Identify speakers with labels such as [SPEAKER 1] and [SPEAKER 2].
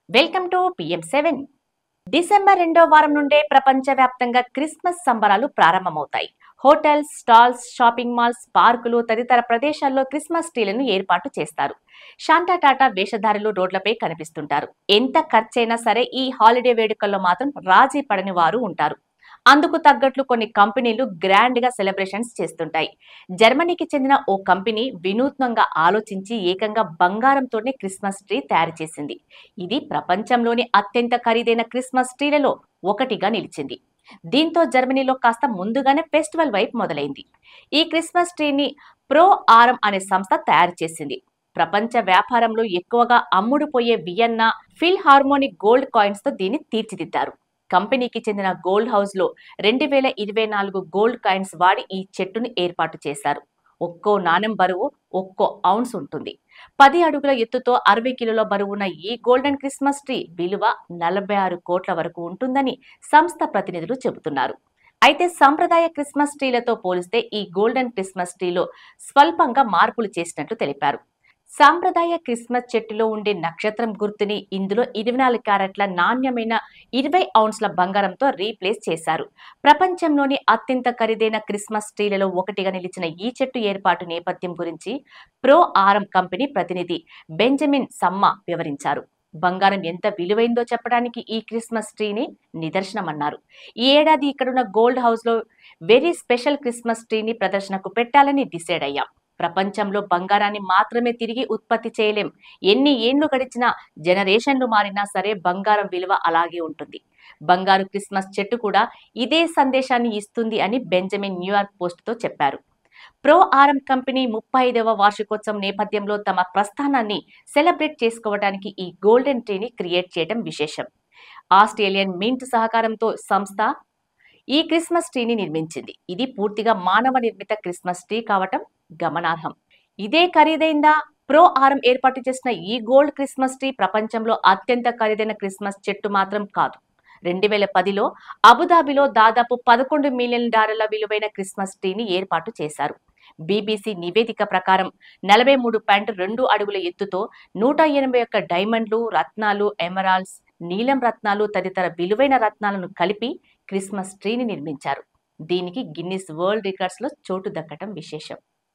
[SPEAKER 1] Welcome to PM7. December 2వ వారం నుండే ప్రపంచవ్యాప్తంగా క్రిస్మస్ సంబరాలు ప్రారంభమవుతాయి. హోటల్స్, స్టాల్స్, షాపింగ్ మాల్స్, పార్కులు తదితర ప్రదేశాల్లో క్రిస్మస్ ట్రీలను ఏర్పాటు చేస్తారు. శాంటా టాటా వేషధారులు రోడ్లపై కనిపిస్తుంటారు. ఎంత ఖర్చైనా సరే ఈ హాలిడే వేడుకల్లో మాత్రం రాజీ పడని వారు ఉంటారు. అందుకు తగ్గట్లు కొన్ని కంపెనీలు గ్రాండ్ గా సెలబ్రేషన్స్ చేస్తుంటాయి. జర్మనీకి చెందిన ఓ కంపెనీ వినూత్నంగా ఆలోచించి ఏకంగా బంగారంతోనే క్రిస్మస్ ట్రీ తయారు చేసింది. ఇది ప్రపంచంలోని అత్యంత ఖరీదైన క్రిస్మస్ ట్రీలలో ఒకటిగా నిలిచింది. దీంతో జర్మనీలో కాస్త ముందుగానే ఫెస్టివల్ వైపు మొదలైంది. ఈ క్రిస్మస్ ట్రీని ప్రో ఆరం అనే సంస్థ తయారు చేసింది. ప్రపంచ వ్యాపారంలో ఎక్కువగా అమ్ముడుపోయే Vienna philharmonic gold coins తో దీన్ని తీర్చిదిద్దారు. కంపెనీకి చెందిన గోల్డ్ హౌస్ లో 2024 గోల్డ్ కాయిన్స్ వాడి ఈ చెట్టును ఏర్పాటు చేశారు. ఒక్కో నాణెం బరువు ఒక్కో ఔన్స్ ఉంటుంది. 10 అడుగుల ఎత్తుతో 60 కిలోల బరువున్న ఈ గోల్డెన్ క్రిస్మస్ ట్రీ విలువ 46 కోట్ల వరకు ఉంటుందని సంస్థ ప్రతినిధులు చెబుతున్నారు. అయితే సంప్రదాయ క్రిస్మస్ ట్రీలతో పోలిస్తే ఈ గోల్డెన్ క్రిస్మస్ ట్రీలో స్వల్పంగా మార్పులు చేసినట్లు తెలిపారు. సాంప్రదాయ క్రిస్మస్ చెట్టులో ఉండే నక్షత్రం గుర్తుని ఇందులో 24 క్యారెట్ల నాణ్యమైన 20 ఔన్స్ల బంగారంతో రీప్లేస్ చేశారు. ప్రపంచంలోని అత్యంత ఖరీదైన క్రిస్మస్ ట్రీలలో ఒకటిగా నిలిచిన ఈ చెట్టు ఏర్పాటు నేపథ్యం గురించి ప్రో ఆరం కంపెనీ ప్రతినిధి బెంజమిన్ సమ్మా వివరించారు. బంగారం ఎంత విలువైందో చెప్పడానికి ఈ క్రిస్మస్ ట్రీని నిదర్శనమన్నారు. ఈ ఏడాది ఇక్కడున్న గోల్డ్ హౌస్ లో వెరీ స్పెషల్ క్రిస్మస్ ట్రీని ప్రదర్శనకు పెట్టాలని డిసైడ్ అయ్యాం. ప్రపంచంలో బంగారాన్ని మాత్రమే తిరిగి ఉత్పత్తి చేయలేం. ఎన్ని ఏండ్లు గడిచినా, జనరేషన్లు మారినా సరే బంగారం విలువ అలాగే ఉంటుంది. బంగారు క్రిస్మస్ చెట్టు కూడా ఇదే సందేశాన్ని ఇస్తుంది అని బెంజమిన్ న్యూయార్క్ పోస్ట్ తో చెప్పారు. ప్రో ఆరం కంపెనీ 35వ వార్షికోత్సవం నేపథ్యంలో తమ ప్రస్థానాన్ని సెలబ్రేట్ చేసుకోవడానికి ఈ గోల్డెన్ ట్రీని క్రియేట్ చేయడం విశేషం. ఆస్ట్రేలియన్ మింట్ సహకారంతో సంస్థ ఈ క్రిస్మస్ ట్రీని నిర్మించింది. ఇది పూర్తిగా మానవ నిర్మిత క్రిస్మస్ ట్రీ కావటం గమనార్హం. ఇదే ఖరీదైందా? ప్రో ఆరం ఏర్పాటు చేసిన ఈ గోల్డ్ క్రిస్మస్ ట్రీ ప్రపంచంలో అత్యంత ఖరీదైన క్రిస్మస్ చెట్టు మాత్రం కాదు. 2010లో అబుదాబిలో దాదాపు $11 మిలియన్ విలువైన క్రిస్మస్ ట్రీని ఏర్పాటు చేశారు. బీబీసీ నివేదిక ప్రకారం 43.2 అడుగుల ఎత్తుతో 181 డైమండ్లు, రత్నాలు, ఎమరాల్డ్స్, నీలం రత్నాలు తదితర విలువైన రత్నాలను కలిపి క్రిస్మస్ ట్రీని నిర్మించారు. దీనికి గిన్నిస్ వరల్డ్ రికార్డ్స్ లో చోటు దక్కటం విశేషం.